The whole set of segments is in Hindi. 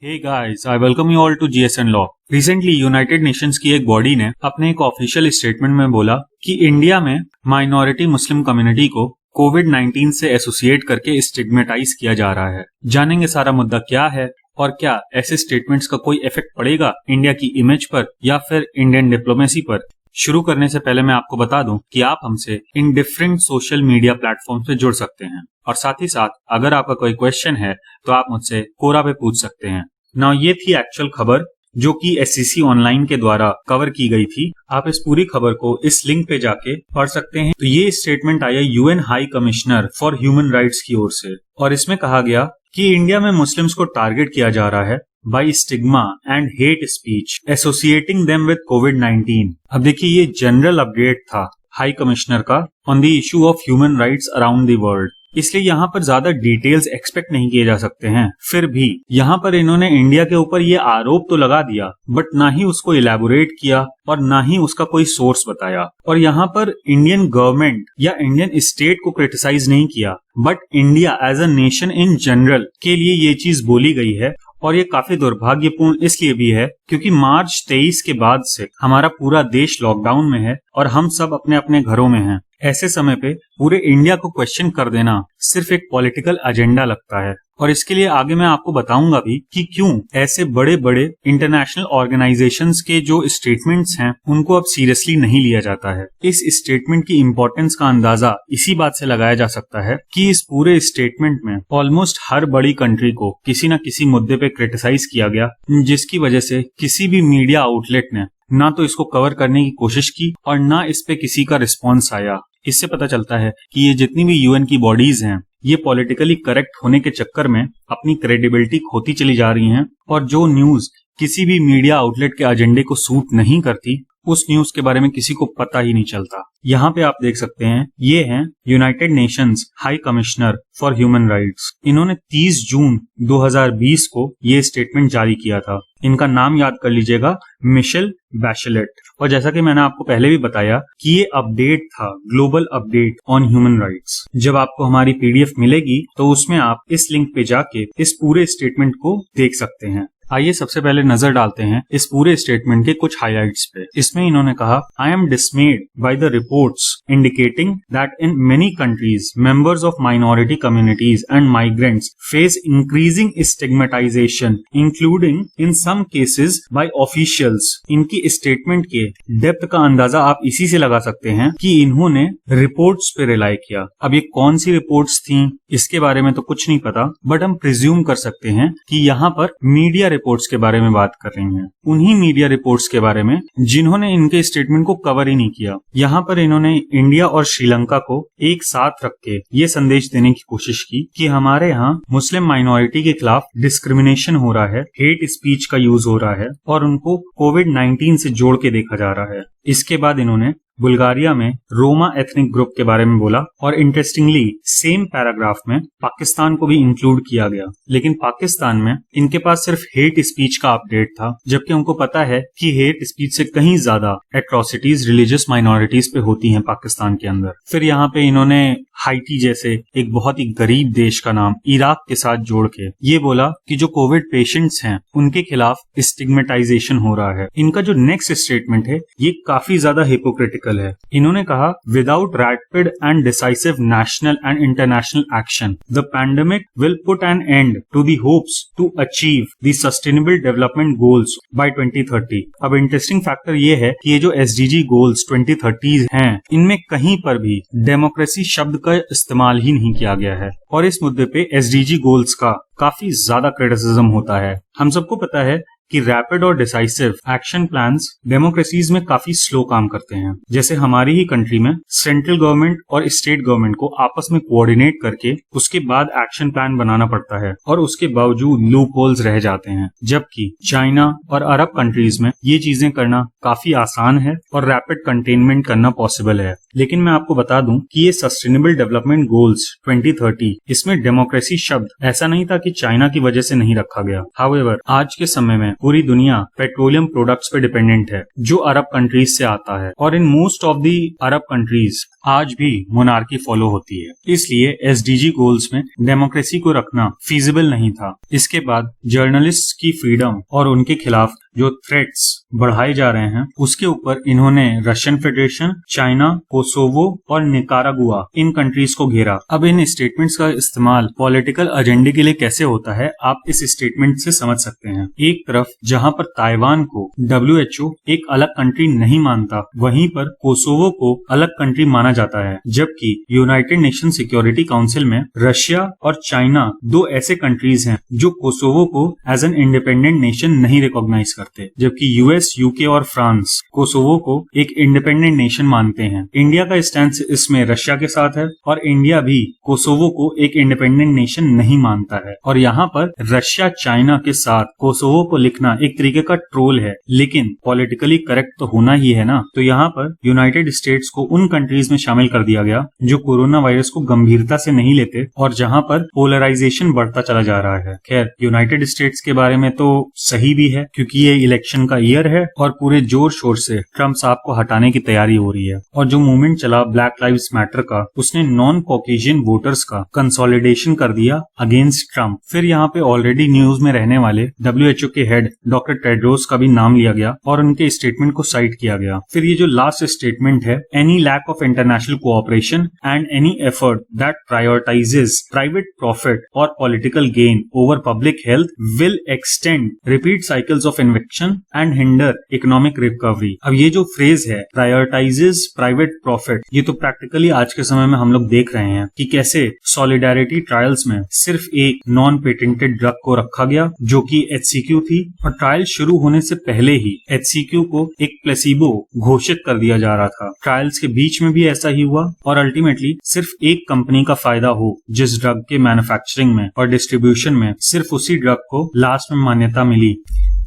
Hey guys, I welcome you all to GSN Law. Recently, United Nations की एक बॉडी ने अपने एक ऑफिशियल स्टेटमेंट में बोला कि इंडिया में माइनॉरिटी मुस्लिम कम्युनिटी को कोविड-19 से एसोसिएट करके स्टिग्मेटाइज किया जा रहा है। जानेंगे सारा मुद्दा क्या है और क्या ऐसे स्टेटमेंट्स का कोई इफेक्ट पड़ेगा इंडिया की इमेज पर या फिर इंडियन डिप्लोमेसी पर। शुरू करने से पहले मैं आपको बता दूं कि आप हमसे in different social media platform से जुड़ सकते हैं और साथ ही साथ अगर आपका कोई क्वेश्चन है तो आप मुझसे कोरा पे पूछ सकते हैं। नाउ ये थी एक्चुअल खबर जो कि SCC ऑनलाइन के द्वारा कवर की गई थी। आप इस पूरी खबर को इस लिंक पे जाके पढ़ सकते हैं। तो ये स्टेटमेंट आया UN high commissioner for human rights की ओर से और इसमें कहा गया कि इंडिया में मुस्लिम्स को टारगेट किया जा रहा है by stigma and hate speech associating them with कोविड-19। अब देखिए ये जनरल अपडेट था हाई कमिश्नर का on the issue of human rights around the world, इसलिए यहाँ पर ज्यादा डिटेल्स एक्सपेक्ट नहीं किए जा सकते हैं। फिर भी यहाँ पर इन्होंने इंडिया के ऊपर ये आरोप तो लगा दिया बट ना ही उसको इलेबोरेट किया और ना ही उसका कोई सोर्स बताया। और यहाँ पर इंडियन गवर्नमेंट या इंडियन स्टेट को क्रिटिसाइज नहीं किया but India as a nation in general के लिए ये चीज बोली गई है। और ये काफी दुर्भाग्यपूर्ण इसलिए भी है क्योंकि मार्च 23 के बाद से हमारा पूरा देश लॉकडाउन में है और हम सब अपने अपने घरों में हैं। ऐसे समय पे पूरे इंडिया को क्वेश्चन कर देना सिर्फ एक पॉलिटिकल एजेंडा लगता है। और इसके लिए आगे मैं आपको बताऊंगा भी कि क्यों ऐसे बड़े बड़े इंटरनेशनल ऑर्गेनाइजेशंस के जो स्टेटमेंट्स हैं उनको अब सीरियसली नहीं लिया जाता है। इस स्टेटमेंट की इंपॉर्टेंस का अंदाजा इसी बात से लगाया जा सकता है कि इस पूरे स्टेटमेंट में ऑलमोस्ट हर बड़ी कंट्री को किसी न किसी मुद्दे पे क्रिटिसाइज किया गया, जिसकी वजह से किसी भी मीडिया आउटलेट ने ना तो इसको कवर करने की कोशिश की और ना इस पे किसी का रिस्पॉन्स आया। इससे पता चलता है कि ये जितनी भी UN की बॉडीज हैं ये पॉलिटिकली करेक्ट होने के चक्कर में अपनी क्रेडिबिलिटी खोती चली जा रही हैं और जो न्यूज किसी भी मीडिया आउटलेट के एजेंडे को सूट नहीं करती उस न्यूज के बारे में किसी को पता ही नहीं चलता। यहाँ पे आप देख सकते हैं ये हैं United Nations high commissioner for human rights. इन्होंने 30 जून 2020 को ये स्टेटमेंट जारी किया था। इनका नाम याद कर लीजिएगा, मिशेल बैचेलेट। और जैसा कि मैंने आपको पहले भी बताया कि ये अपडेट था, global update on human rights. जब आपको हमारी PDF मिलेगी तो उसमें आप इस लिंक पे जाके इस पूरे स्टेटमेंट को देख सकते हैं। आइए सबसे पहले नजर डालते हैं इस पूरे स्टेटमेंट के कुछ हाइलाइट्स पे। इसमें इन्होंने कहा, I am dismayed by the reports indicating that in many countries members of minority communities and migrants face increasing stigmatisation including in some cases by officials. इनकी स्टेटमेंट के डेप्थ का अंदाजा आप इसी से लगा सकते हैं कि इन्होंने रिपोर्ट्स पे रिलाई किया। अब ये कौन सी रिपोर्ट्स थी इसके बारे में तो कुछ नहीं पता बट हम प्रिज्यूम कर सकते हैं कि यहाँ पर मीडिया रिपोर्ट्स के बारे में बात कर रही हैं, उन्हीं मीडिया रिपोर्ट्स के बारे में जिन्होंने इनके स्टेटमेंट को कवर ही नहीं किया। यहाँ पर इन्होंने इंडिया और श्रीलंका को एक साथ रख के ये संदेश देने की कोशिश की कि हमारे यहाँ मुस्लिम माइनॉरिटी के खिलाफ डिस्क्रिमिनेशन हो रहा है, हेट स्पीच का यूज हो रहा है और उनको कोविड-19 से जोड़ के देखा जा रहा है। इसके बाद इन्होंने बुल्गारिया में रोमा एथनिक ग्रुप के बारे में बोला और इंटरेस्टिंगली सेम पैराग्राफ में पाकिस्तान को भी इंक्लूड किया गया। लेकिन पाकिस्तान में इनके पास सिर्फ हेट स्पीच का अपडेट था, जबकि उनको पता है कि हेट स्पीच से कहीं ज्यादा एट्रोसिटीज रिलीजियस माइनॉरिटीज पे होती हैं पाकिस्तान के अंदर। फिर यहाँ पे इन्होंने हाइटी जैसे एक बहुत ही गरीब देश का नाम इराक के साथ जोड़ के ये बोला कि जो कोविड पेशेंट्स हैं उनके खिलाफ स्टिग्मेटाइजेशन हो रहा है। इनका जो नेक्स्ट स्टेटमेंट है ये काफी ज्यादा हिपोक्रिटिकल है। इन्होंने कहा, without rapid and decisive national and international action the pandemic will put an end to the hopes to achieve the sustainable development goals by 2030। अब इंटरेस्टिंग फैक्टर ये है कि ये जो SDG गोल्स 2030 हैं इनमें कहीं पर भी डेमोक्रेसी शब्द का इस्तेमाल ही नहीं किया गया है और इस मुद्दे पे SDG गोल्स का काफी ज्यादा क्रिटिसिज्म होता है। हम सबको पता है कि रैपिड और डिसाइसिव एक्शन प्लान्स डेमोक्रेसीज में काफी स्लो काम करते हैं। जैसे हमारी ही कंट्री में सेंट्रल गवर्नमेंट और स्टेट गवर्नमेंट को आपस में कोऑर्डिनेट करके उसके बाद एक्शन प्लान बनाना पड़ता है और उसके बावजूद लूप होल्स रह जाते हैं, जबकि चाइना और अरब कंट्रीज में ये चीजें करना काफी आसान है और रैपिड कंटेनमेंट करना पॉसिबल है। लेकिन मैं आपको बता दूं कि ये सस्टेनेबल डेवलपमेंट गोल्स 2030 इसमें डेमोक्रेसी शब्द ऐसा नहीं था कि चाइना की वजह से नहीं रखा गया। हाउएवर आज के समय में पूरी दुनिया पेट्रोलियम प्रोडक्ट्स पे डिपेंडेंट है जो अरब कंट्रीज से आता है, और in most of the Arab countries आज भी मोनार्की फॉलो होती है। इसलिए एसडीजी गोल्स में डेमोक्रेसी को रखना फिजिबल नहीं था। इसके बाद जर्नलिस्ट की फ्रीडम और उनके खिलाफ जो थ्रेट्स बढ़ाए जा रहे हैं उसके ऊपर इन्होंने रशियन फेडरेशन, चाइना, कोसोवो और निकारागुआ इन कंट्रीज को घेरा। अब इन स्टेटमेंट्स का इस्तेमाल पॉलिटिकल एजेंडे के लिए कैसे होता है आप इस स्टेटमेंट से समझ सकते हैं। एक तरफ जहां पर ताइवान को WHO एक अलग कंट्री नहीं मानता, वहीं पर कोसोवो को अलग कंट्री माना जाता है, जबकि यूनाइटेड नेशन सिक्योरिटी काउंसिल में रशिया और चाइना दो ऐसे कंट्रीज हैं जो कोसोवो को एज एन इंडिपेंडेंट नेशन नहीं रिकॉग्नाइज करते, जबकि यूएस, यूके और फ्रांस कोसोवो को एक इंडिपेंडेंट नेशन मानते हैं। इंडिया का स्टैंड इसमें रशिया के साथ है और इंडिया भी कोसोवो को एक इंडिपेंडेंट नेशन नहीं मानता है। और यहाँ पर रशिया चाइना के साथ कोसोवो को लिखना एक तरीके का ट्रोल है, लेकिन पॉलिटिकली करेक्ट तो होना ही है ना। तो यहाँ पर यूनाइटेड स्टेट्स को उन कंट्रीज में शामिल कर दिया गया जो कोरोना वायरस को गंभीरता से नहीं लेते और जहाँ पर पोलराइजेशन बढ़ता चला जा रहा है। खैर, यूनाइटेड स्टेट्स के बारे में तो सही भी है क्योंकि ये इलेक्शन का ईयर है और पूरे जोर शोर से ट्रम्प साहब को हटाने की तैयारी हो रही है। और जो मूवमेंट चला ब्लैक लाइव्स मैटर का, उसने नॉन कॉकेशियन वोटर्स का कंसोलिडेशन कर दिया अगेंस्ट ट्रम्प। फिर यहाँ पे ऑलरेडी न्यूज में रहने वाले WHO के हेड डॉक्टर टेड्रोस का भी नाम लिया गया और उनके स्टेटमेंट को साइट किया गया। फिर ये जो लास्ट स्टेटमेंट है, any lack of international cooperation and any effort that prioritises private profit और political gain over public health will extend repeat cycles of infection and hinder economic recovery. अब ये जो फ्रेज है प्रायोरिटाइजेस प्राइवेट प्रॉफिट, ये तो प्रैक्टिकली आज के समय में हम लोग देख रहे हैं कि कैसे सॉलिडारिटी ट्रायल्स में सिर्फ एक नॉन पेटेंटेड ड्रग को रखा गया जो कि HCQ थी, और ट्रायल शुरू होने से पहले ही HCQ को एक प्लेसिबो घोषित कर दिया जा रहा था। ट्रायल्स के बीच में भी ऐसा ही हुआ और अल्टीमेटली सिर्फ एक कंपनी का फायदा हो जिस ड्रग के मैन्युफैक्चरिंग में और डिस्ट्रीब्यूशन में सिर्फ उसी ड्रग को लास्ट में मान्यता मिली।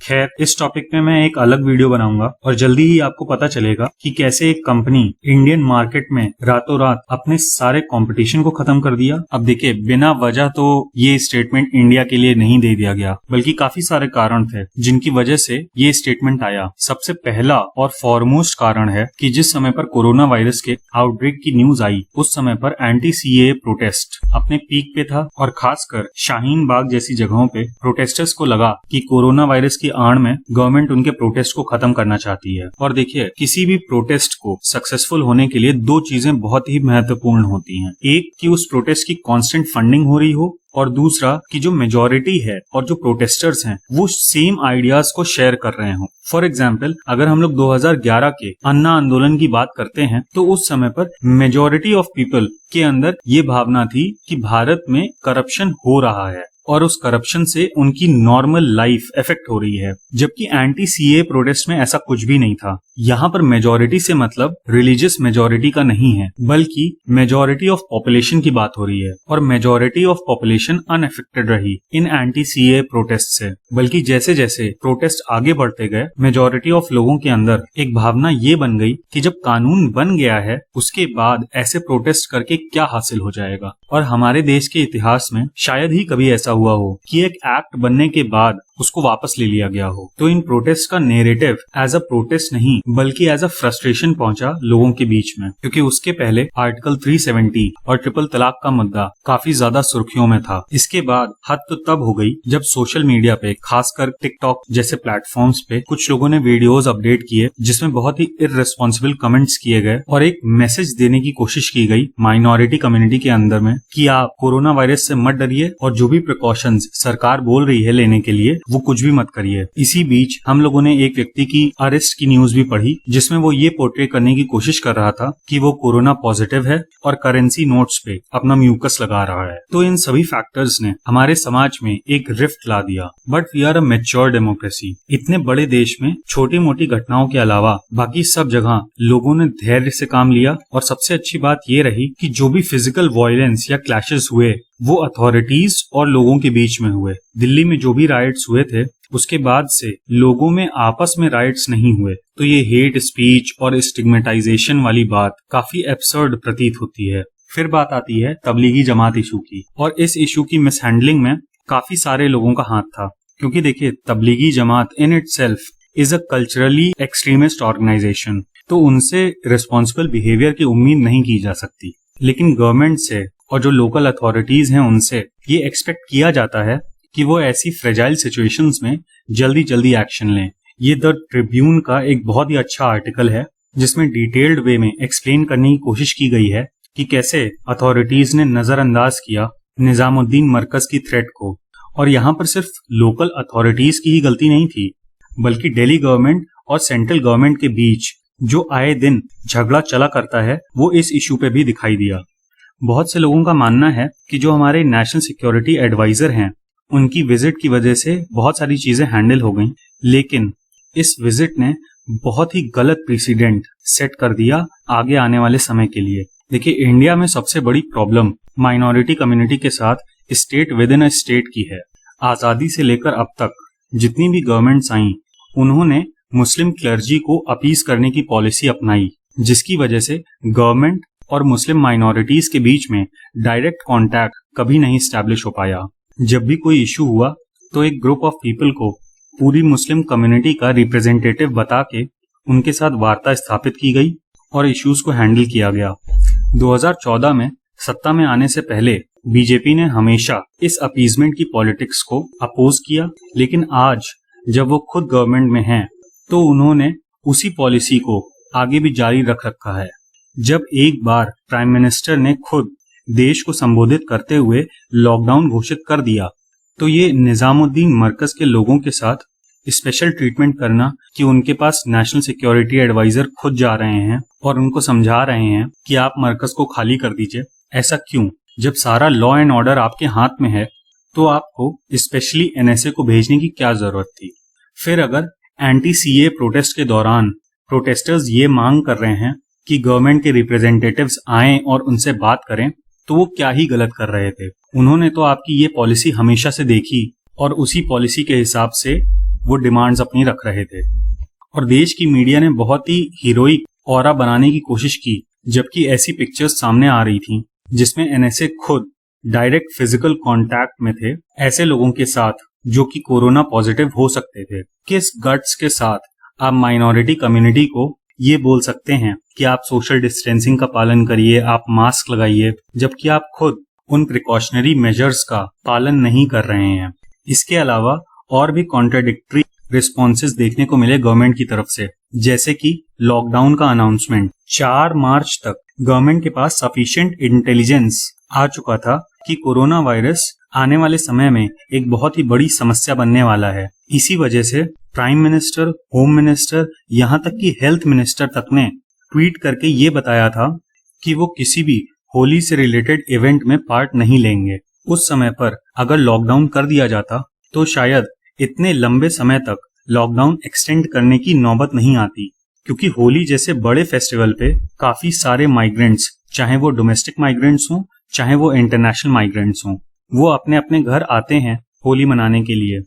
खैर, इस टॉपिक में मैं एक अलग वीडियो बनाऊंगा और जल्दी ही आपको पता चलेगा कि कैसे एक कंपनी इंडियन मार्केट में रातों रात अपने सारे कंपटीशन को खत्म कर दिया। अब देखिए, बिना वजह तो ये स्टेटमेंट इंडिया के लिए नहीं दे दिया गया, बल्कि काफी सारे कारण थे जिनकी वजह से ये स्टेटमेंट आया। सबसे पहला और फॉरमोस्ट कारण है कि जिस समय पर कोरोना वायरस के आउटब्रेक की न्यूज आई, उस समय पर एंटी CAA प्रोटेस्ट अपने पीक पे था और खासकर शाहीन बाग जैसी जगहों पे प्रोटेस्टर्स को लगा कि कोरोना वायरस की आड़ में गवर्नमेंट उनके प्रोटेस्ट को खत्म करना चाहती है। और देखिए, किसी भी प्रोटेस्ट को सक्सेसफुल होने के लिए दो चीजें बहुत ही महत्वपूर्ण होती हैं। एक कि उस प्रोटेस्ट की कांस्टेंट फंडिंग हो रही हो, और दूसरा कि जो मेजॉरिटी है और जो प्रोटेस्टर्स हैं वो सेम आइडियाज को शेयर कर रहे हो। फॉर एग्जाम्पल, अगर हम लोग 2011 के अन्ना आंदोलन की बात करते हैं तो उस समय पर मेजॉरिटी ऑफ पीपल के अंदर ये भावना थी कि भारत में करप्शन हो रहा है और उस करप्शन से उनकी नॉर्मल लाइफ इफेक्ट हो रही है, जबकि एंटी CAA प्रोटेस्ट में ऐसा कुछ भी नहीं था। यहाँ पर मेजॉरिटी से मतलब रिलीजियस मेजॉरिटी का नहीं है, बल्कि मेजॉरिटी ऑफ पॉपुलेशन की बात हो रही है, और मेजॉरिटी ऑफ पॉपुलेशन अनअफेक्टेड रही इन एंटी CAA प्रोटेस्ट से। बल्कि जैसे जैसे प्रोटेस्ट आगे बढ़ते गए, मेजॉरिटी ऑफ लोगों के अंदर एक भावना ये बन गई कि जब कानून बन गया है उसके बाद ऐसे प्रोटेस्ट करके क्या हासिल हो जाएगा। और हमारे देश के इतिहास में शायद ही कभी ऐसा हुआ हो कि एक एक्ट बनने के बाद उसको वापस ले लिया गया हो। तो इन प्रोटेस्ट का नेरेटिव एज अ प्रोटेस्ट नहीं बल्कि एज अ फ्रस्ट्रेशन पहुंचा लोगों के बीच में, क्योंकि उसके पहले आर्टिकल 370 और ट्रिपल तलाक का मुद्दा काफी ज्यादा सुर्खियों में था। इसके बाद हद तो तब हो गई जब सोशल मीडिया पे, खासकर टिकटॉक जैसे प्लेटफॉर्म्स पे कुछ लोगों ने वीडियोस अपडेट किए जिसमें बहुत ही इररिस्पॉन्सिबल कमेंट्स किए गए और एक मैसेज देने की कोशिश की गई माइनॉरिटी कम्युनिटी के अंदर में कि आप कोरोना वायरस से मत डरिए और जो भी प्रिकॉशंस सरकार बोल रही है लेने के लिए वो कुछ भी मत करिए। इसी बीच हम लोगों ने एक व्यक्ति की अरेस्ट की न्यूज भी पढ़ी जिसमें वो ये पोर्ट्रे करने की कोशिश कर रहा था कि वो कोरोना पॉजिटिव है और करेंसी नोट्स पे अपना म्यूकस लगा रहा है। तो इन सभी फैक्टर्स ने हमारे समाज में एक रिफ्ट ला दिया। But we are a mature democracy. इतने बड़े देश में छोटी मोटी घटनाओं के अलावा बाकी सब जगह लोगों ने धैर्य से काम लिया, और सबसे अच्छी बात ये रही कि जो भी फिजिकल वायलेंस या क्लैशेस हुए वो अथॉरिटीज और लोगों के बीच में हुए। दिल्ली में जो भी राइट्स हुए थे उसके बाद से लोगों में आपस में राइट्स नहीं हुए। तो ये हेट स्पीच और स्टिग्मेटाइजेशन वाली बात काफी एब्सर्ड प्रतीत होती है। फिर बात आती है तबलीगी जमात इशू की, और इस इशू की मिसहैंडलिंग में काफी सारे लोगों का हाथ था। क्योंकि देखिए Tablighi Jamaat in itself is a culturally extremist organisation, तो उनसे रिस्पॉन्सिबल बिहेवियर की उम्मीद नहीं की जा सकती। लेकिन गवर्नमेंट से और जो लोकल अथॉरिटीज हैं उनसे ये एक्सपेक्ट किया जाता है कि वो ऐसी फ्रेजाइल सिचुएशंस में जल्दी जल्दी एक्शन लें। ये द ट्रिब्यून का एक बहुत ही अच्छा आर्टिकल है जिसमें डिटेल्ड वे में एक्सप्लेन करने की कोशिश की गई है कि कैसे अथॉरिटीज ने नजरअंदाज किया निजामुद्दीन मरकज की थ्रेट को। और यहाँ पर सिर्फ लोकल अथॉरिटीज की ही गलती नहीं थी, बल्कि दिल्ली गवर्नमेंट और सेंट्रल गवर्नमेंट के बीच जो आए दिन झगड़ा चला करता है वो इस इशू पे भी दिखाई दिया। बहुत से लोगों का मानना है कि जो हमारे नेशनल सिक्योरिटी एडवाइजर हैं उनकी विजिट की वजह से बहुत सारी चीजें हैंडल हो गईं, लेकिन इस विजिट ने बहुत ही गलत प्रेसिडेंट सेट कर दिया आगे आने वाले समय के लिए। देखिए इंडिया में सबसे बड़ी प्रॉब्लम माइनॉरिटी कम्युनिटी के साथ state with in a state की है। आजादी से लेकर अब तक जितनी भी गवर्नमेंट्स आई उन्होंने मुस्लिम क्लर्जी को अपीज करने की पॉलिसी अपनाई, जिसकी वजह से गवर्नमेंट और मुस्लिम माइनॉरिटीज के बीच में डायरेक्ट कांटेक्ट कभी नहीं स्टैब्लिश हो पाया। जब भी कोई इशू हुआ तो एक ग्रुप ऑफ पीपल को पूरी मुस्लिम कम्युनिटी का रिप्रेजेंटेटिव बता के उनके साथ वार्ता स्थापित की गई और इश्यूज को हैंडल किया गया। 2014 में सत्ता में आने से पहले बीजेपी ने हमेशा इस अपीजमेंट की पॉलिटिक्स को अपोज किया, लेकिन आज जब वो खुद गवर्नमेंट में हैं तो उन्होंने उसी पॉलिसी को आगे भी जारी रख रखा है। जब एक बार प्राइम मिनिस्टर ने खुद देश को संबोधित करते हुए लॉकडाउन घोषित कर दिया तो ये निजामुद्दीन मरकज के लोगों के साथ स्पेशल ट्रीटमेंट करना कि उनके पास नेशनल सिक्योरिटी एडवाइजर खुद जा रहे हैं और उनको समझा रहे हैं कि आप मरकज को खाली कर दीजिए, ऐसा क्यों? जब सारा लॉ एंड ऑर्डर आपके हाथ में है तो आपको स्पेशली एनएसए को भेजने की क्या जरूरत थी? फिर अगर एंटी सीए प्रोटेस्ट के दौरान प्रोटेस्टर्स ये मांग कर रहे हैं कि गवर्नमेंट के रिप्रेजेंटेटिव्स आएं और उनसे बात करें तो वो क्या ही गलत कर रहे थे? उन्होंने तो आपकी ये पॉलिसी हमेशा से देखी और उसी पॉलिसी के हिसाब से वो डिमांड्स अपनी रख रहे थे। और देश की मीडिया ने बहुत ही हीरोइक ऑरा बनाने की कोशिश की, जबकि ऐसी पिक्चर्स सामने आ रही थी जिसमें एनएसए खुद डायरेक्ट फिजिकल कांटेक्ट में थे ऐसे लोगों के साथ जो कि कोरोना पॉजिटिव हो सकते थे। किस गट्स के साथ आप माइनॉरिटी कम्युनिटी को ये बोल सकते हैं कि आप सोशल डिस्टेंसिंग का पालन करिए, आप मास्क लगाइए, जबकि आप खुद उन प्रिकॉशनरी मेजर्स का पालन नहीं कर रहे हैं। इसके अलावा और भी कॉन्ट्राडिक्टरी रिस्पॉन्सेज देखने को मिले गवर्नमेंट की तरफ से, जैसे कि लॉकडाउन का अनाउंसमेंट 4 मार्च तक गवर्नमेंट के पास सफिशिएंट इंटेलिजेंस आ चुका था कि कोरोना वायरस आने वाले समय में एक बहुत ही बड़ी समस्या बनने वाला है। इसी वजह से प्राइम मिनिस्टर, होम मिनिस्टर, यहाँ तक कि हेल्थ मिनिस्टर तक ने ट्वीट करके ये बताया था कि वो किसी भी होली से रिलेटेड इवेंट में पार्ट नहीं लेंगे। उस समय पर अगर लॉकडाउन कर दिया जाता तो शायद इतने लंबे समय तक लॉकडाउन एक्सटेंड करने की नौबत नहीं आती, क्योंकि होली जैसे बड़े फेस्टिवल पे काफी सारे माइग्रेंट्स, चाहे वो डोमेस्टिक माइग्रेंट्स हों चाहे वो इंटरनेशनल माइग्रेंट्स हों, वो अपने अपने घर आते हैं होली मनाने के लिए।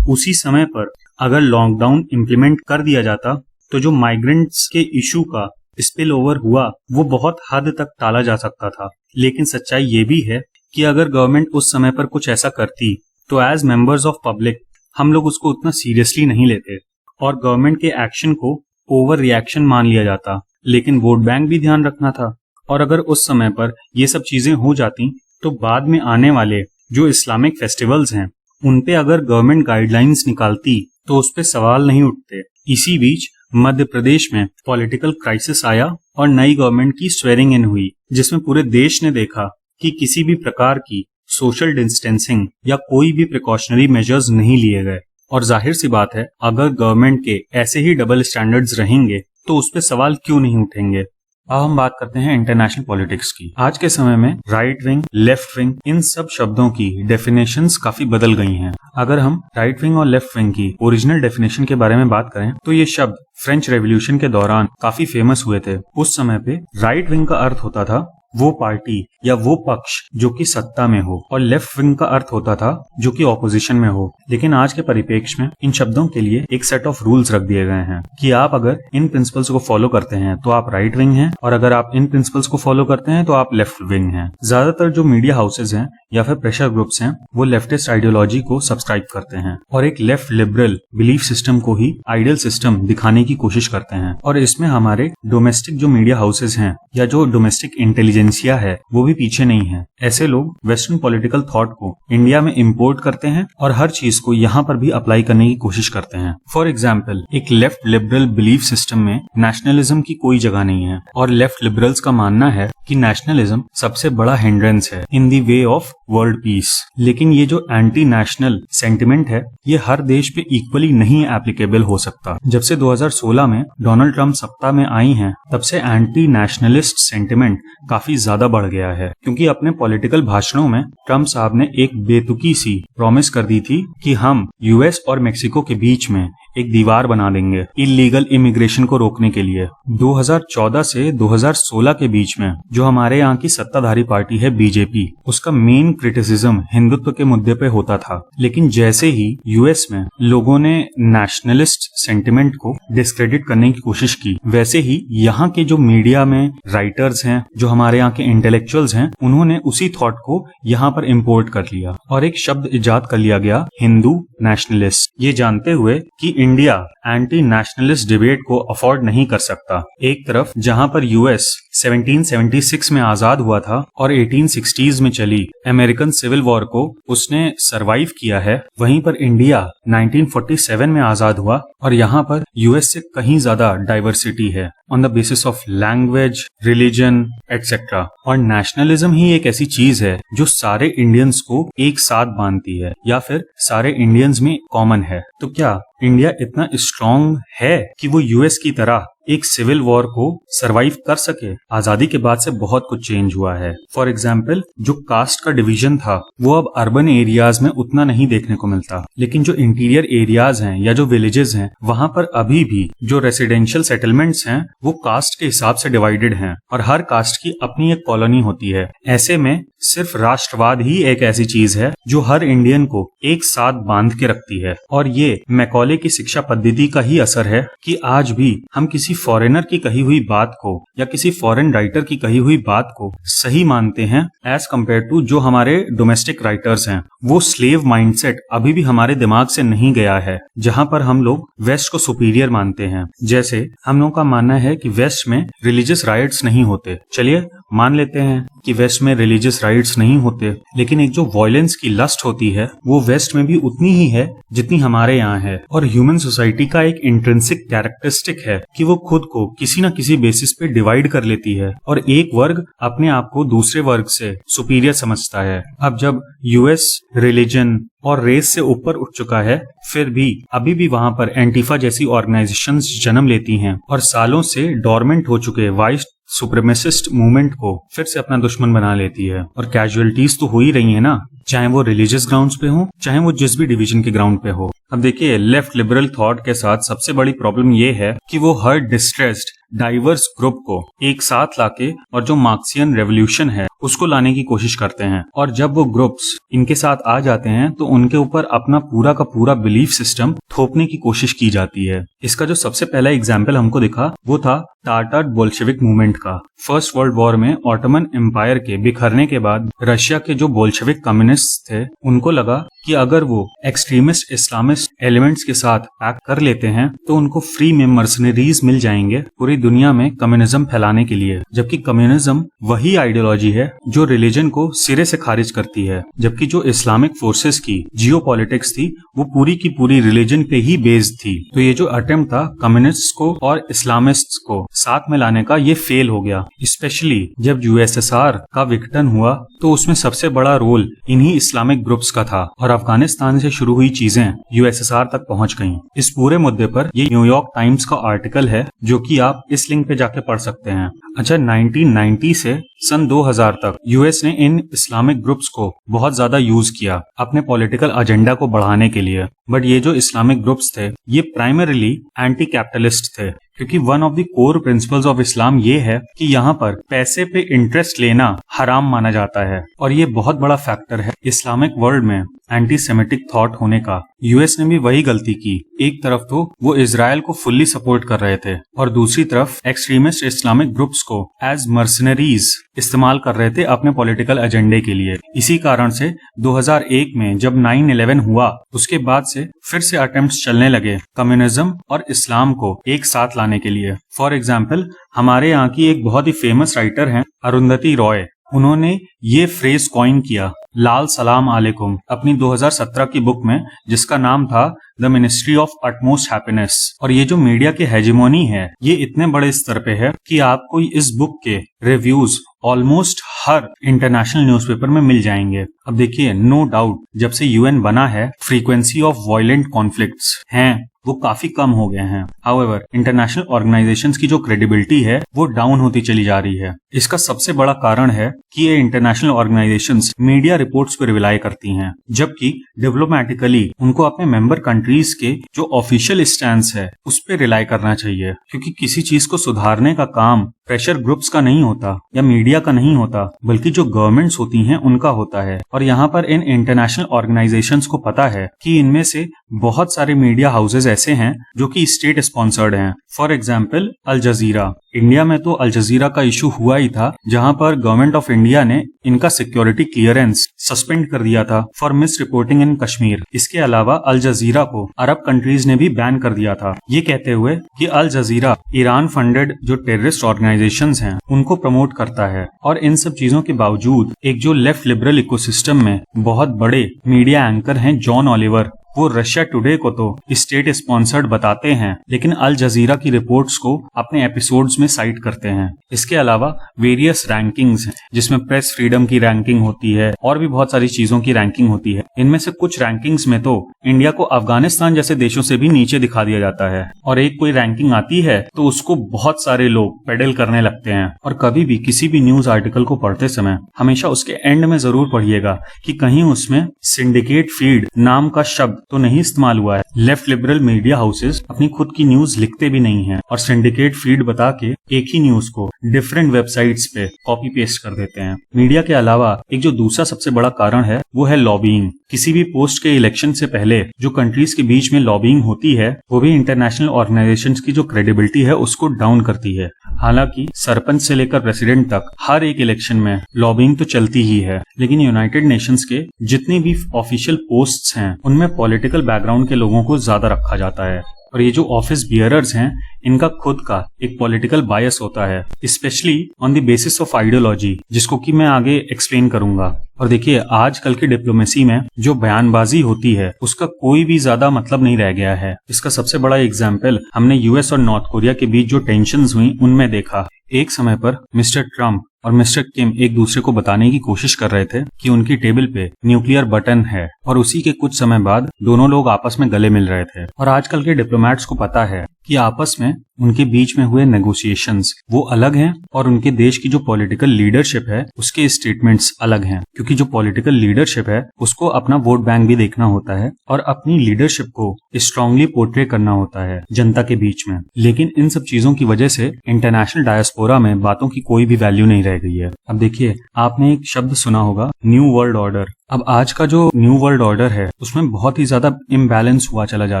उसी समय पर अगर लॉकडाउन इम्प्लीमेंट कर दिया जाता तो जो माइग्रेंट्स के इशू का स्पिल ओवर हुआ वो बहुत हद तक टाला जा सकता था। लेकिन सच्चाई ये भी है कि अगर गवर्नमेंट उस समय पर कुछ ऐसा करती तो एज मेंबर्स ऑफ पब्लिक हम लोग उसको उतना सीरियसली नहीं लेते और गवर्नमेंट के एक्शन को ओवर रिएक्शन मान लिया जाता। लेकिन वोट बैंक भी ध्यान रखना था, और अगर उस समय पर ये सब चीजें हो जाती तो बाद में आने वाले जो इस्लामिक फेस्टिवल्स हैं उन पे अगर गवर्नमेंट गाइडलाइंस निकालती तो उस पे सवाल नहीं उठते। इसी बीच मध्य प्रदेश में पॉलिटिकल क्राइसिस आया और नई गवर्नमेंट की स्वेरिंग इन हुई, जिसमें पूरे देश ने देखा कि किसी भी प्रकार की सोशल डिस्टेंसिंग या कोई भी प्रिकॉशनरी मेजर्स नहीं लिए गए। और जाहिर सी बात है अगर गवर्नमेंट के ऐसे ही डबल स्टैंडर्ड्स रहेंगे तो उस पे सवाल क्यों नहीं उठेंगे। अब हम बात करते हैं इंटरनेशनल पॉलिटिक्स की। आज के समय में राइट विंग, लेफ्ट विंग, इन सब शब्दों की डेफिनेशंस काफी बदल गई हैं। अगर हम राइट विंग और लेफ्ट विंग की ओरिजिनल डेफिनेशन के बारे में बात करें तो ये शब्द फ्रेंच रेवोल्यूशन के दौरान काफी फेमस हुए थे। उस समय पे राइट विंग का अर्थ होता था वो पार्टी या वो पक्ष जो कि सत्ता में हो, और लेफ्ट विंग का अर्थ होता था जो कि ऑपोजिशन में हो। लेकिन आज के परिप्रेक्ष्य में इन शब्दों के लिए एक सेट ऑफ रूल्स रख दिए गए हैं कि आप अगर इन प्रिंसिपल्स को फॉलो करते हैं तो आप राइट विंग हैं, और अगर आप इन प्रिंसिपल्स को फॉलो करते हैं तो आप लेफ्ट विंग हैं। ज्यादातर जो मीडिया हाउसेज हैं या फिर प्रेशर ग्रुप्स हैं वो लेफ्टिस्ट आइडियोलॉजी को सब्सक्राइब करते हैं और एक लेफ्ट लिबरल बिलीफ सिस्टम को ही आइडियल सिस्टम दिखाने की कोशिश करते हैं। और इसमें हमारे डोमेस्टिक जो मीडिया हाउसेज हैं या जो डोमेस्टिक इंटेलिजेंसिया है वो भी पीछे नहीं है। ऐसे लोग वेस्टर्न पॉलिटिकल थॉट को इंडिया में इंपोर्ट करते हैं और हर चीज को यहाँ पर भी अप्लाई करने की कोशिश करते हैं। फॉर एग्जाम्पल, एक लेफ्ट लिबरल बिलीफ सिस्टम में नेशनलिज्म की कोई जगह नहीं है और लेफ्ट लिबरल्स का मानना है कि नेशनलिज्म सबसे बड़ा हिंड्रेंस है इन दी वे ऑफ वर्ल्ड पीस। लेकिन ये जो एंटी नेशनल सेंटिमेंट है ये हर देश पे इक्वली नहीं एप्लीकेबल हो सकता। जब से 2016 में डोनाल्ड ट्रंप सत्ता में आई हैं तब से एंटी नेशनलिस्ट सेंटिमेंट काफी ज्यादा बढ़ गया है, क्योंकि अपने पॉलिटिकल भाषणों में ट्रंप साहब ने एक बेतुकी सी प्रॉमिस कर दी थी कि हम यूएस और मेक्सिको के बीच में एक दीवार बना देंगे इलीगल इमिग्रेशन को रोकने के लिए। 2014 से 2016 के बीच में जो हमारे यहाँ की सत्ताधारी पार्टी है बीजेपी, उसका मेन क्रिटिसिज्म हिंदुत्व के मुद्दे पे होता था। लेकिन जैसे ही यूएस में लोगों ने नेशनलिस्ट सेंटिमेंट को डिस्क्रेडिट करने की कोशिश की, वैसे ही यहाँ के जो मीडिया में राइटर्स हैं, जो हमारे यहाँ के इंटेलेक्चुअल्स हैं, उन्होंने उसी थॉट को यहाँ पर इम्पोर्ट कर लिया और एक शब्द इजाद कर लिया गया, हिंदू नेशनलिस्ट। ये जानते हुए कि इंडिया एंटी नेशनलिस्ट डिबेट को अफोर्ड नहीं कर सकता। एक तरफ जहां पर यूएस 1776 में आजाद हुआ था और 1860s में चली अमेरिकन सिविल वॉर को उसने सरवाइव किया है, वहीं पर इंडिया 1947 में आजाद हुआ और यहाँ पर यूएस से कहीं ज्यादा डाइवर्सिटी है on the basis of language, religion etcetera. और नेशनलिज्म ही एक ऐसी चीज है जो सारे इंडियंस को एक साथ बांधती है या फिर सारे इंडियंस में कॉमन है। तो क्या इंडिया इतना स्ट्रांग है कि वो यूएस की तरह एक सिविल वॉर को सरवाइव कर सके? आजादी के बाद से बहुत कुछ चेंज हुआ है। फॉर एग्जाम्पल, जो कास्ट का डिवीजन था वो अब अर्बन एरियाज में उतना नहीं देखने को मिलता, लेकिन जो इंटीरियर एरियाज हैं या जो विलेजेस हैं वहां पर अभी भी जो रेसिडेंशियल सेटलमेंट्स हैं वो कास्ट के हिसाब से डिवाइडेड हैं और हर कास्ट की अपनी एक कॉलोनी होती है। ऐसे में सिर्फ राष्ट्रवाद ही एक ऐसी चीज है जो हर इंडियन को एक साथ बांध के रखती है। और ये मैकॉले की शिक्षा पद्धति का ही असर है कि आज भी हम किसी फॉरेनर की कही हुई बात को या किसी फॉरेन राइटर की कही हुई बात को सही मानते हैं एज कम्पेयर टू जो हमारे डोमेस्टिक राइटर्स हैं। वो स्लेव माइंडसेट अभी भी हमारे दिमाग से नहीं गया है, जहां पर हम लोग वेस्ट को सुपीरियर मानते हैं। जैसे हम लोगों का मानना है कि वेस्ट में रिलीजियस राइट्स नहीं होते, चलिए मान लेते हैं कि वेस्ट में रिलीजियस राइट्स नहीं होते, लेकिन एक जो वायलेंस की लस्ट होती है वो वेस्ट में भी उतनी ही है जितनी हमारे यहाँ है। और ह्यूमन सोसाइटी का एक इंट्रिंसिक कैरेक्टरिस्टिक है कि वो खुद को किसी न किसी बेसिस पे डिवाइड कर लेती है और एक वर्ग अपने आप को दूसरे वर्ग से सुपीरियर समझता है। अब जब यूएस रिलीजन और रेस से ऊपर उठ चुका है, फिर भी अभी भी वहां पर एंटीफा जैसी ऑर्गेनाइजेशंस जन्म लेती हैं और सालों से डोरमेंट हो चुके वाइट सुप्रीमेसिस्ट मूवमेंट को फिर से अपना दुश्मन बना लेती है। और कैजुअलिटीज तो हो ही रही है ना, चाहे वो रिलीजियस ग्राउंड्स पे हो, चाहे वो जिस भी डिवीजन के ग्राउंड पे हो। अब देखिए, लेफ्ट लिबरल थॉट के साथ सबसे बड़ी प्रॉब्लम ये है कि वो हर डिस्ट्रेस्ड डाइवर्स ग्रुप को एक साथ लाके और जो मार्क्सियन रेवोल्यूशन है उसको लाने की कोशिश करते हैं। और जब वो ग्रुप्स इनके साथ आ जाते हैं तो उनके ऊपर अपना पूरा का पूरा बिलीफ सिस्टम थोपने की कोशिश की जाती है। इसका जो सबसे पहला एग्जाम्पल हमको दिखा वो था टाटार बोल्शेविक मूवमेंट का। फर्स्ट वर्ल्ड वॉर में ऑटोमन एम्पायर के बिखरने के बाद रशिया के जो बोल्शेविक कम्युनिस्ट थे उनको लगा कि अगर वो एक्सट्रीमिस्ट इस्लामिस्ट एलिमेंट्स के साथ पैक्ट कर लेते हैं तो उनको फ्री में मर्सनरीज मिल जाएंगे पूरी दुनिया में कम्युनिज्म फैलाने के लिए। जबकि कम्युनिज्म वही आइडियोलॉजी है जो रिलीजन को सिरे से खारिज करती है, जबकि जो इस्लामिक फोर्सेस की जियोपॉलिटिक्स थी वो पूरी की पूरी रिलीजन पे ही बेस्ड थी। तो ये जो अटेम्प्ट था कम्युनिस्ट को और इस्लामिस्ट को साथ में लाने का, ये फेल हो गया। स्पेशली जब यूएसएसआर का विघटन हुआ तो उसमें सबसे बड़ा रोल इन्हीं इस्लामिक ग्रुप्स का था और अफगानिस्तान से शुरू हुई चीजें यूएसएसआर तक पहुंच गईं। इस पूरे मुद्दे पर ये न्यूयॉर्क टाइम्स का आर्टिकल है जो कि आप इस लिंक पे जाके पढ़ सकते हैं। अच्छा, 1990 से सन 2000 तक यूएस ने इन इस्लामिक ग्रुप्स को बहुत ज्यादा यूज किया अपने पॉलिटिकल एजेंडा को बढ़ाने के लिए। बट ये जो इस्लामिक ग्रुप्स थे ये प्राइमरीली एंटी कैपिटलिस्ट थे, क्योंकि one of the core principles of Islam ये है कि यहाँ पर पैसे पे इंटरेस्ट लेना हराम माना जाता है। और ये बहुत बड़ा फैक्टर है इस्लामिक वर्ल्ड में एंटी सेमेटिक थॉट होने का, यूएस ने भी वही गलती की। एक तरफ तो वो इजराइल को फुल्ली सपोर्ट कर रहे थे और दूसरी तरफ एक्सट्रीमिस्ट इस्लामिक ग्रुप्स को एज मर्सनरीज इस्तेमाल कर रहे थे अपने पॉलिटिकल एजेंडे के लिए। इसी कारण से 2001 में जब 9/11 हुआ उसके बाद से फिर से अटेम्प्ट्स चलने लगे कम्युनिज्म और इस्लाम को एक साथ लाने के लिए। फॉर एग्जाम्पल, हमारे यहाँ की एक बहुत ही फेमस राइटर हैं अरुंधति रॉय, उन्होंने ये फ्रेज कॉइन किया लाल सलाम आलेकुम अपनी 2017 की बुक में, जिसका नाम था the ministry of utmost happiness. और ये जो मीडिया की हेजेमोनी है ये इतने बड़े स्तर पे है कि आपको इस बुक के रिव्यूज ऑलमोस्ट हर इंटरनेशनल न्यूज़पेपर में मिल जाएंगे। अब देखिए, नो डाउट जब से यूएन बना है फ्रीक्वेंसी ऑफ वायलेंट कॉन्फ्लिक्ट्स हैं वो काफी कम हो गए हैं। हाउएवर, इंटरनेशनल ऑर्गेनाइजेशंस की जो क्रेडिबिलिटी है वो डाउन होती चली जा रही है। इसका सबसे बड़ा कारण है कि ये इंटरनेशनल ऑर्गेनाइजेशंस मीडिया रिपोर्ट्स पर रिलाई करती हैं, जबकि डिप्लोमेटिकली उनको अपने मेंबर कंट्रीज के जो ऑफिशियल स्टैंस है उस पर रिलाई करना चाहिए, क्योंकि किसी चीज को सुधारने का काम प्रेशर ग्रुप्स का नहीं होता या मीडिया का नहीं होता, बल्कि जो गवर्नमेंट्स होती हैं उनका होता है। और यहाँ पर इन इंटरनेशनल ऑर्गेनाइजेशंस को पता है कि इनमें से बहुत सारे मीडिया हाउसेज ऐसे हैं जो कि स्टेट स्पॉन्सर्ड हैं। For example, Al Jazeera. India में तो अल जजीरा का इशू हुआ ही था, जहां पर गवर्नमेंट ऑफ इंडिया ने इनका सिक्योरिटी क्लियरेंस सस्पेंड कर दिया था फॉर मिस रिपोर्टिंग इन कश्मीर। इसके अलावा अल जजीरा को अरब कंट्रीज ने भी बैन कर दिया था, ये कहते हुए कि अल जजीरा ईरान फंडेड जो टेररिस्ट ऑर्गेनाइजेशंस हैं उनको प्रमोट करता है। और इन सब चीजों के बावजूद एक जो लेफ्ट लिबरल इकोसिस्टम में बहुत बड़े मीडिया एंकर हैं जॉन ऑलिवर, वो रशिया टुडे को तो स्टेट स्पॉन्सर्ड बताते हैं लेकिन अल जजीरा की रिपोर्ट्स को अपने एपिसोड्स में साइट करते हैं। इसके अलावा वेरियस रैंकिंग्स हैं जिसमें प्रेस फ्रीडम की रैंकिंग होती है और भी बहुत सारी चीजों की रैंकिंग होती है। इनमें से कुछ रैंकिंग्स में तो इंडिया को अफगानिस्तान जैसे देशों से भी नीचे दिखा दिया जाता है, और एक कोई रैंकिंग आती है तो उसको बहुत सारे लोग पेडल करने लगते हैं। और कभी भी किसी भी न्यूज आर्टिकल को पढ़ते समय हमेशा उसके एंड में जरूर पढ़िएगा कि कहीं उसमें सिंडिकेट फीड नाम का शब्द तो नहीं इस्तेमाल हुआ है। लेफ्ट लिबरल मीडिया हाउसेस अपनी खुद की न्यूज लिखते भी नहीं हैं और सिंडिकेट फीड बता के एक ही न्यूज को डिफरेंट वेबसाइट्स पे कॉपी पेस्ट कर देते हैं। मीडिया के अलावा एक जो दूसरा सबसे बड़ा कारण है वो है लॉबिंग। किसी भी पोस्ट के इलेक्शन से पहले जो कंट्रीज के बीच में लॉबिंग होती है वो भी इंटरनेशनल ऑर्गेनाइजेशंस की जो क्रेडिबिलिटी है उसको डाउन करती है। हालांकि सरपंच से लेकर प्रेसिडेंट तक हर एक इलेक्शन में लॉबिंग तो चलती ही है, लेकिन यूनाइटेड नेशंस के जितनी भी ऑफिशियल पोस्ट्स हैं उनमें पॉलिटिकल बैकग्राउंड के लोगों को ज्यादा रखा जाता है। और ये जो ऑफिस बियरर्स हैं इनका खुद का एक पॉलिटिकल बायस होता है, specially on the basis of ideology, जिसको कि मैं आगे एक्सप्लेन करूंगा। और देखिए, आजकल की डिप्लोमेसी में जो बयानबाजी होती है उसका कोई भी ज्यादा मतलब नहीं रह गया है। इसका सबसे बड़ा एग्जाम्पल हमने यूएस और नॉर्थ कोरिया के बीच जो टेंशन्स हुई उनमें देखा। एक समय पर मिस्टर ट्रम्प और मिस्टर किम एक दूसरे को बताने की कोशिश कर रहे थे कि उनकी टेबल पे न्यूक्लियर बटन है, और उसी के कुछ समय बाद दोनों लोग आपस में गले मिल रहे थे। और आजकल के डिप्लोमैट्स को पता है कि आपस में उनके बीच में हुए नेगोशिएशंस वो अलग हैं और उनके देश की जो पॉलिटिकल लीडरशिप है उसके स्टेटमेंट्स अलग हैं, क्योंकि जो पॉलिटिकल लीडरशिप है उसको अपना वोट बैंक भी देखना होता है और अपनी लीडरशिप को स्ट्रांगली पोर्ट्रे करना होता है जनता के बीच में। लेकिन इन सब चीजों की वजह से इंटरनेशनल डायस्पोरा में बातों की कोई भी वैल्यू नहीं रह गई है। अब देखिए, आपने एक शब्द सुना होगा, न्यू वर्ल्ड ऑर्डर। अब आज का जो न्यू वर्ल्ड ऑर्डर है उसमें बहुत ही ज्यादा इम्बैलेंस हुआ चला जा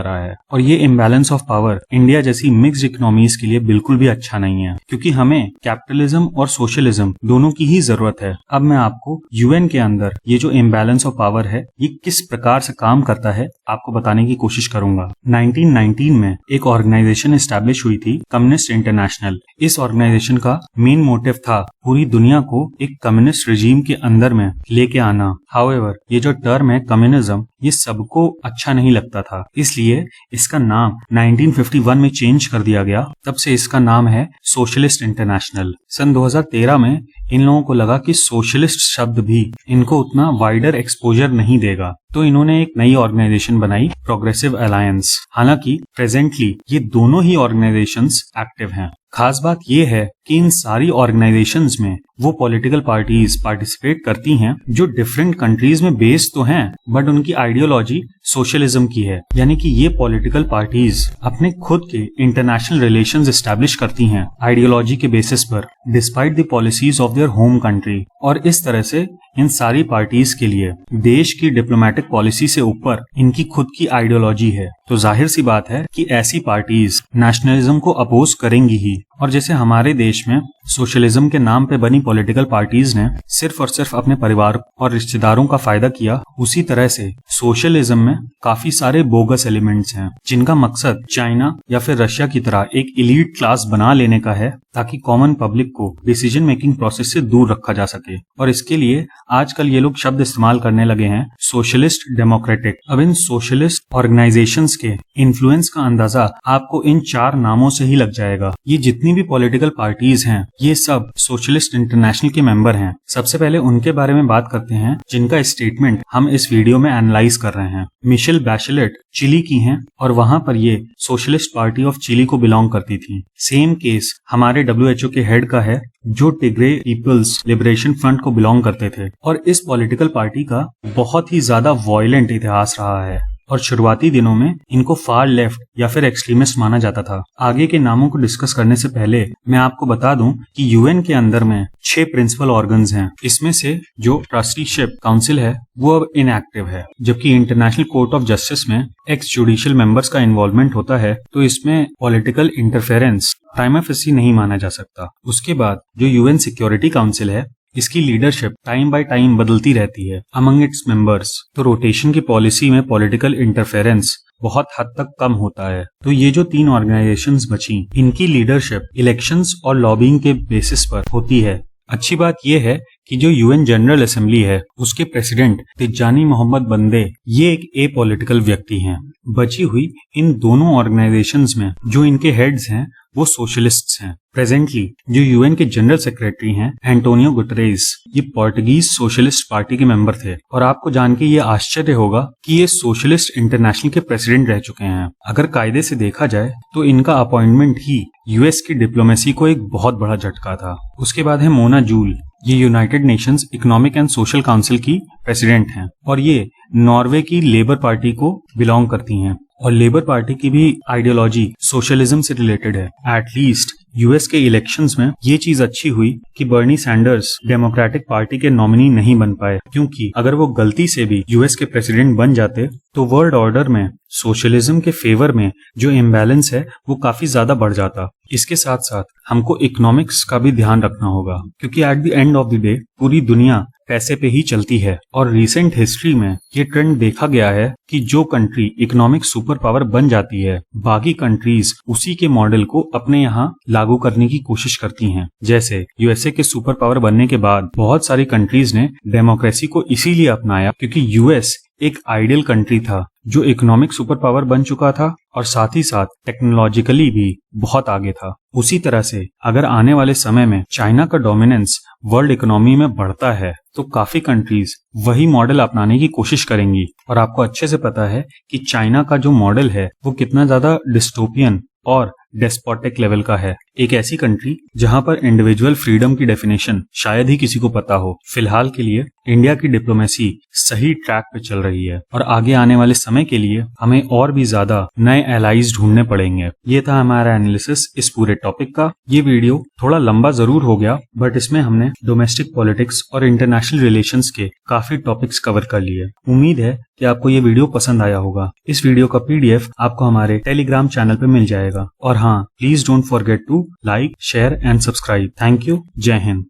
रहा है, और ये इम्बैलेंस ऑफ पावर इंडिया जैसी मिक्स्ड इकोनॉमीज के लिए बिल्कुल भी अच्छा नहीं है, क्योंकि हमें कैपिटलिज्म और सोशलिज्म दोनों की ही जरूरत है। अब मैं आपको यूएन के अंदर ये जो इम्बैलेंस ऑफ पावर है ये किस प्रकार से काम करता है आपको बताने की कोशिश करूंगा। 1919 में एक ऑर्गेनाइजेशन एस्टैब्लिश हुई थी, कम्युनिस्ट इंटरनेशनल। इस ऑर्गेनाइजेशन का मेन मोटिव था पूरी दुनिया को एक कम्युनिस्ट रिजीम के अंदर में लेके आना। हाउएवर, ये जो टर्म है कम्युनिज्म ये सबको अच्छा नहीं लगता था, इसलिए इसका नाम 1951 में चेंज कर दिया गया। तब से इसका नाम है सोशलिस्ट इंटरनेशनल। सन 2013 में इन लोगों को लगा कि सोशलिस्ट शब्द भी इनको उतना वाइडर एक्सपोजर नहीं देगा, तो इन्होंने एक नई ऑर्गेनाइजेशन बनाई, प्रोग्रेसिव अलायंस। हालांकि प्रेजेंटली ये दोनों ही ऑर्गेनाइजेशंस एक्टिव हैं। खास बात यह है कि इन सारी ऑर्गेनाइजेशंस में वो पॉलिटिकल पार्टीज पार्टिसिपेट करती हैं जो डिफरेंट कंट्रीज में बेस्ड तो हैं, बट उनकी आइडियोलॉजी सोशलिज्म की है। यानी कि ये पॉलिटिकल पार्टीज अपने खुद के इंटरनेशनल रिलेशंस एस्टैब्लिश करती हैं आइडियोलॉजी के बेसिस पर, despite the policies of their home country. और इस तरह से इन सारी पार्टीज के लिए देश की डिप्लोमेटिक पॉलिसी से ऊपर इनकी खुद की आइडियोलॉजी है। तो जाहिर सी बात है कि ऐसी पार्टीज नेशनलिज्म को अपोज करेंगी ही। और जैसे हमारे देश में सोशलिज्म के नाम पे बनी पॉलिटिकल पार्टीज ने सिर्फ और सिर्फ अपने परिवार और रिश्तेदारों का फायदा किया, उसी तरह से सोशलिज्म में काफी सारे बोगस एलिमेंट्स हैं जिनका मकसद चाइना या फिर रशिया की तरह एक इलीट क्लास बना लेने का है ताकि कॉमन पब्लिक को डिसीजन मेकिंग प्रोसेस से दूर रखा जा सके। और इसके लिए आजकल ये लोग शब्द इस्तेमाल करने लगे हैं सोशलिस्ट डेमोक्रेटिक। अब इन सोशलिस्ट ऑर्गेनाइजेशंस के इन्फ्लुएंस का अंदाजा आपको इन 4 नामों से ही लग जाएगा। ये जितनी भी पॉलिटिकल पार्टीज हैं ये सब सोशलिस्ट इंटरनेशनल के मेंबर हैं। सबसे पहले उनके बारे में बात करते हैं जिनका स्टेटमेंट हम इस वीडियो में एनालाइज कर रहे हैं। मिशेल बैचेलेट चिली की हैं और वहां पर ये सोशलिस्ट पार्टी ऑफ चिली को बिलोंग करती थी। सेम केस हमारे WHO के हेड का है जो टिग्रे पीपल्स लिबरेशन फ्रंट को बिलोंग करते थे। और इस पॉलिटिकल पार्टी का बहुत ही ज्यादा वॉयलेंट इतिहास रहा है और शुरुआती दिनों में इनको फार लेफ्ट या फिर एक्सट्रीमिस्ट माना जाता था। आगे के नामों को डिस्कस करने से पहले मैं आपको बता दूं कि UN के अंदर में 6 प्रिंसिपल ऑर्गन्स हैं। इसमें से जो ट्रस्टीशिप काउंसिल है वो अब इनएक्टिव है, जबकि इंटरनेशनल कोर्ट ऑफ जस्टिस में एक्स जुडिशियल मेंबर्स का इन्वॉल्वमेंट होता है, तो इसमें पॉलिटिकल इंटरफेरेंस प्राइमा फेसी नहीं माना जा सकता। उसके बाद जो UN सिक्योरिटी काउंसिल है इसकी लीडरशिप टाइम बाय टाइम बदलती रहती है अमंग इट्स मेंबर्स, तो रोटेशन की पॉलिसी में पॉलिटिकल इंटरफेरेंस बहुत हद तक कम होता है। तो ये जो 3 ऑर्गेनाइजेशंस बची इनकी लीडरशिप इलेक्शंस और लॉबिंग के बेसिस पर होती है। अच्छी बात यह है कि जो UN जनरल असेंबली है उसके प्रेसिडेंट तिजानी मोहम्मद बंदे ये एक एपॉलिटिकल व्यक्ति हैं। बची हुई इन दोनों ऑर्गेनाइजेशंस में जो इनके हेड्स हैं वो सोशलिस्ट्स हैं। प्रेजेंटली जो UN के जनरल सेक्रेटरी हैं एंटोनियो गुटरेस, ये पोर्टुगीज सोशलिस्ट पार्टी के मेंबर थे। और आपको जान के ये आश्चर्य होगा कि ये सोशलिस्ट इंटरनेशनल के प्रेसिडेंट रह चुके हैं। अगर कायदे से देखा जाए तो इनका अपॉइंटमेंट ही US की डिप्लोमेसी को एक बहुत बड़ा झटका था। उसके बाद है मोना जूल, ये United Nations economic and social council की प्रेसिडेंट हैं और ये नॉर्वे की लेबर पार्टी को बिलोंग करती हैं। और लेबर पार्टी की भी आइडियोलॉजी सोशलिज्म से रिलेटेड है। एटलीस्ट US के इलेक्शंस में ये चीज अच्छी हुई कि बर्नी सैंडर्स डेमोक्रेटिक पार्टी के नॉमिनी नहीं बन पाए, क्योंकि अगर वो गलती से भी US के प्रेसिडेंट बन जाते तो वर्ल्ड ऑर्डर में सोशलिज्म के फेवर में जो इम्बैलेंस है वो काफी ज्यादा बढ़ जाता। इसके साथ साथ हमको इकोनॉमिक्स का भी ध्यान रखना होगा, क्योंकि at the end of the day पूरी दुनिया पैसे पे ही चलती है। और रिसेंट हिस्ट्री में ये ट्रेंड देखा गया है कि जो कंट्री इकोनॉमिक सुपर पावर बन जाती है बाकी कंट्रीज उसी के मॉडल को अपने यहाँ लागू करने की कोशिश करती हैं। जैसे USA के सुपर पावर बनने के बाद बहुत सारी कंट्रीज ने डेमोक्रेसी को इसीलिए अपनाया क्योंकि US एक आइडियल कंट्री था जो इकोनॉमिक सुपर पावर बन चुका था और साथ ही साथ टेक्नोलॉजिकली भी बहुत आगे था। उसी तरह से अगर आने वाले समय में चाइना का डोमिनेंस वर्ल्ड इकोनॉमी में बढ़ता है तो काफी कंट्रीज वही मॉडल अपनाने की कोशिश करेंगी। और आपको अच्छे से पता है कि चाइना का जो मॉडल है वो कितना ज्यादा डिस्टोपियन और डेस्पोटिक लेवल का है। एक ऐसी कंट्री जहां पर इंडिविजुअल फ्रीडम की डेफिनेशन शायद ही किसी को पता हो। फिलहाल के लिए इंडिया की डिप्लोमेसी सही ट्रैक पे चल रही है और आगे आने वाले समय के लिए हमें और भी ज्यादा नए एलाइज ढूंढने पड़ेंगे। ये था हमारा एनालिसिस इस पूरे टॉपिक का। ये वीडियो थोड़ा लंबा जरूर हो गया, बट इसमें हमने डोमेस्टिक पॉलिटिक्स और इंटरनेशनल रिलेशंस के काफी टॉपिक्स कवर कर लिए। उम्मीद है कि आपको ये वीडियो पसंद आया होगा। इस वीडियो का PDF आपको हमारे टेलीग्राम चैनल पे मिल जाएगा। और हाँ, please don't forget to like, share and subscribe. Thank you. जय हिंद।